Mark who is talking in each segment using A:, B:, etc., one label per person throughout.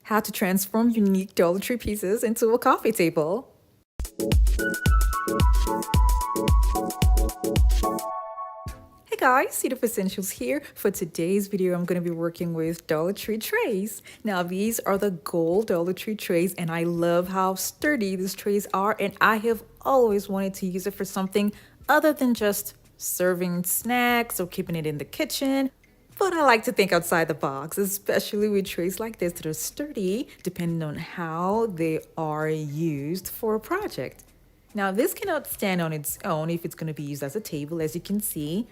A: How to transform unique Dollar Tree pieces into a coffee table. Hey guys, Cedar for Essentials here. For today's video, I'm going to be working with Dollar Tree trays. Now these are the gold Dollar Tree trays and I love how sturdy these trays are, and I have always wanted to use it for something other than just serving snacks or keeping it in the kitchen. But I like to think outside the box, especially with trays like this that are sturdy, depending on how they are used for a project. Now, this cannot stand on its own if it's going to be used as a table. As you can see,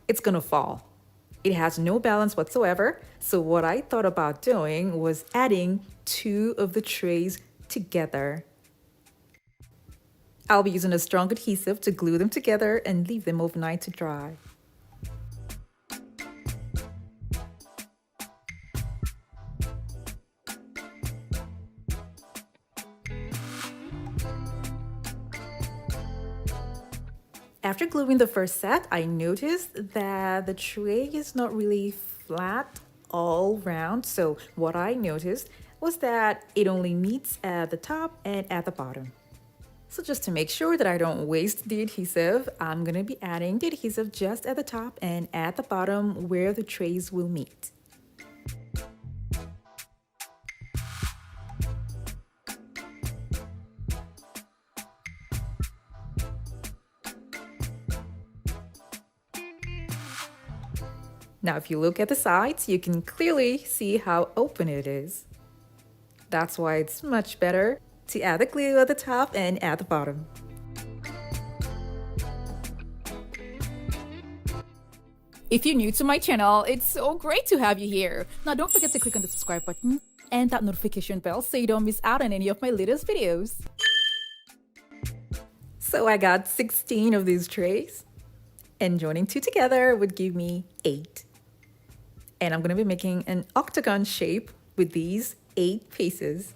A: it's going to fall. It has no balance whatsoever. So what I thought about doing was adding two of the trays together. I'll be using a strong adhesive to glue them together and leave them overnight to dry. After gluing the first set, I noticed that the tray is not really flat all round. So what I noticed was that it only meets at the top and at the bottom. So just to make sure that I don't waste the adhesive, I'm going to be adding the adhesive just at the top and at the bottom where the trays will meet. Now, if you look at the sides, you can clearly see how open it is. That's why it's much better to add the glue at the top and at the bottom.
B: If you're new to my channel, it's so great to have you here. Now don't forget to click on the subscribe button and that notification bell so you don't miss out on any of my latest videos.
A: So I got 16 of these trays, and joining two together would give me 8. And I'm going to be making an octagon shape with these 8 pieces.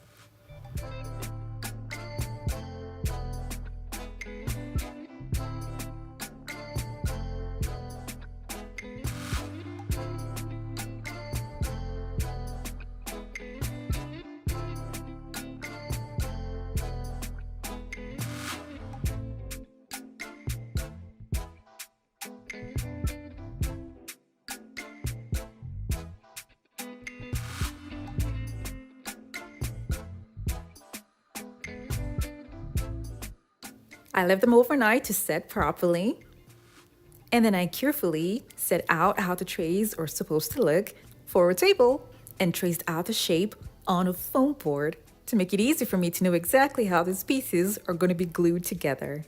A: I left them overnight to set properly, and then I carefully set out how the trays are supposed to look for a table and traced out the shape on a foam board to make it easy for me to know exactly how these pieces are going to be glued together.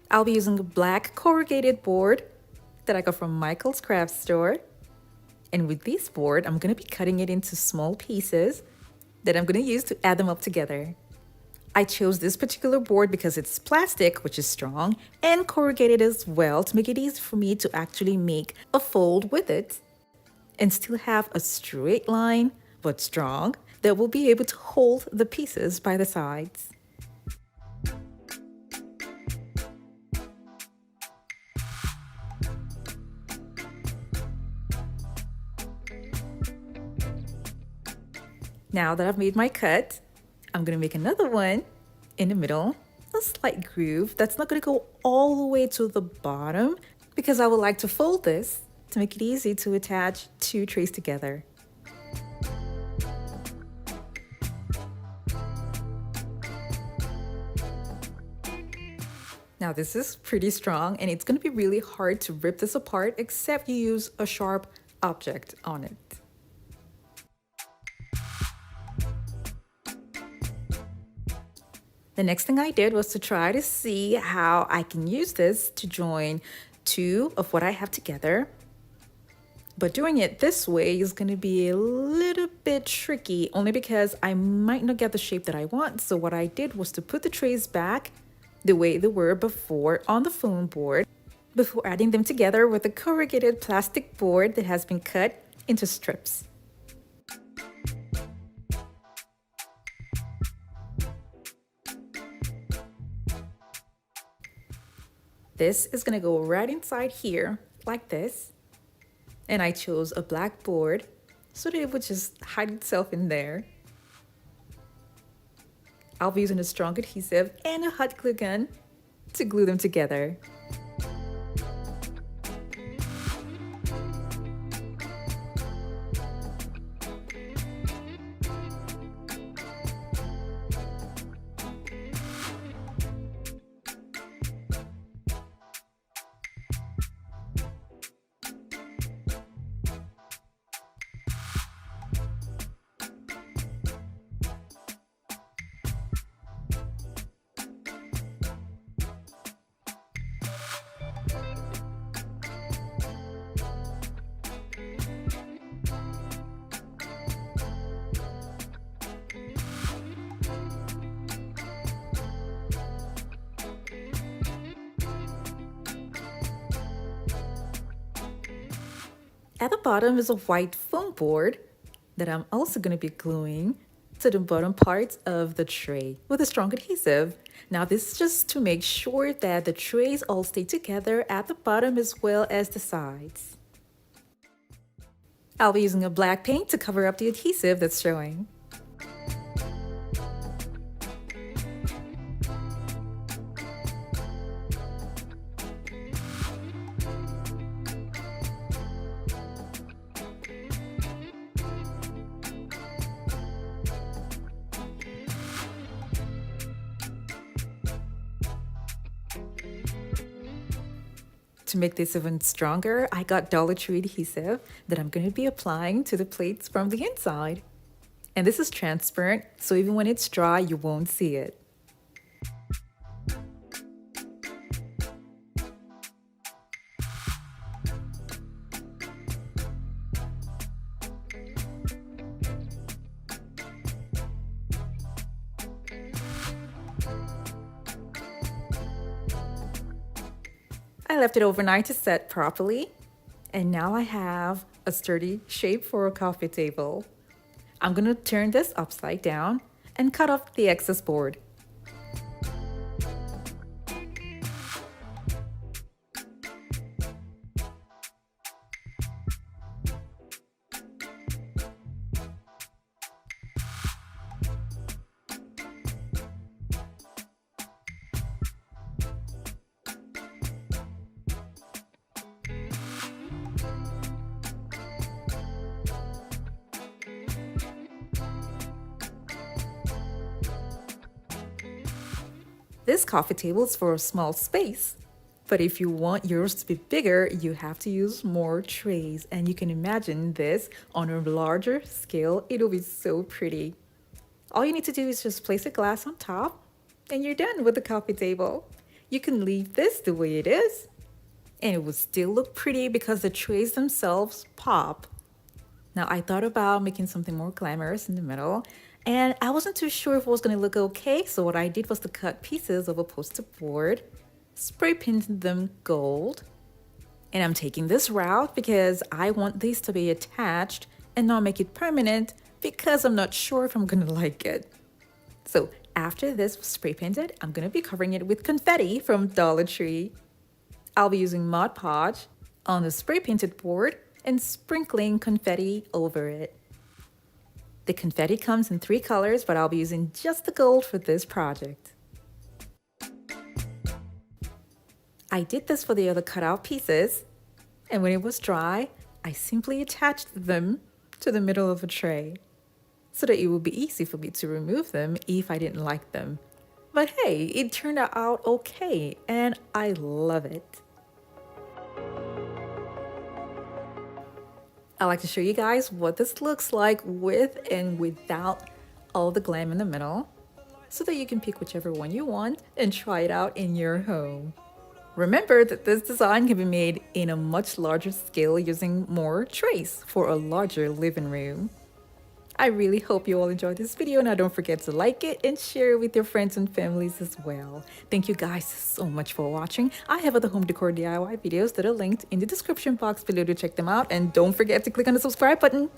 A: I'll be using a black corrugated board that I got from Michael's craft store. And with this board, I'm going to be cutting it into small pieces that I'm going to use to add them up together. I chose this particular board because it's plastic, which is strong, and corrugated as well to make it easy for me to actually make a fold with it and still have a straight line, but strong, that will be able to hold the pieces by the sides. Now that I've made my cut, I'm going to make another one in the middle, a slight groove that's not going to go all the way to the bottom because I would like to fold this to make it easy to attach two trays together. Now this is pretty strong and it's going to be really hard to rip this apart except you use a sharp object on it. The next thing I did was to try to see how I can use this to join two of what I have together. But doing it this way is going to be a little bit tricky, only because I might not get the shape that I want. So what I did was to put the trays back the way they were before on the foam board, before adding them together with a corrugated plastic board that has been cut into strips. This is gonna go right inside here, like this. And I chose a black board so that it would just hide itself in there. I'll be using a strong adhesive and a hot glue gun to glue them together. At the bottom is a white foam board that I'm also going to be gluing to the bottom parts of the tray with a strong adhesive. Now this is just to make sure that the trays all stay together at the bottom as well as the sides. I'll be using a black paint to cover up the adhesive that's showing. To make this even stronger, I got Dollar Tree adhesive that I'm going to be applying to the plates from the inside. And this is transparent, so even when it's dry, you won't see it. I left it overnight to set properly, and now I have a sturdy shape for a coffee table. I'm gonna turn this upside down and cut off the excess board. This coffee table is for a small space, but if you want yours to be bigger, you have to use more trays. And you can imagine this on a larger scale, it'll be so pretty. All you need to do is just place a glass on top and you're done with the coffee table. You can leave this the way it is and it will still look pretty because the trays themselves pop. Now I thought about making something more glamorous in the middle, and I wasn't too sure if it was going to look okay, so what I did was to cut pieces of a poster board, spray painted them gold, and I'm taking this route because I want these to be attached and not make it permanent because I'm not sure if I'm going to like it. So after this was spray painted, I'm going to be covering it with confetti from Dollar Tree. I'll be using Mod Podge on the spray painted board and sprinkling confetti over it. The confetti comes in 3 colors, but I'll be using just the gold for this project. I did this for the other cutout pieces, and when it was dry, I simply attached them to the middle of a tray so that it would be easy for me to remove them if I didn't like them. But hey, it turned out okay, and I love it. I like to show you guys what this looks like with and without all the glam in the middle, so that you can pick whichever one you want and try it out in your home. Remember that this design can be made in a much larger scale using more trays for a larger living room. I really hope you all enjoyed this video. Now don't forget to like it and share it with your friends and families as well. Thank you guys so much for watching. I have other home decor DIY videos that are linked in the description box below to check them out. And don't forget to click on the subscribe button.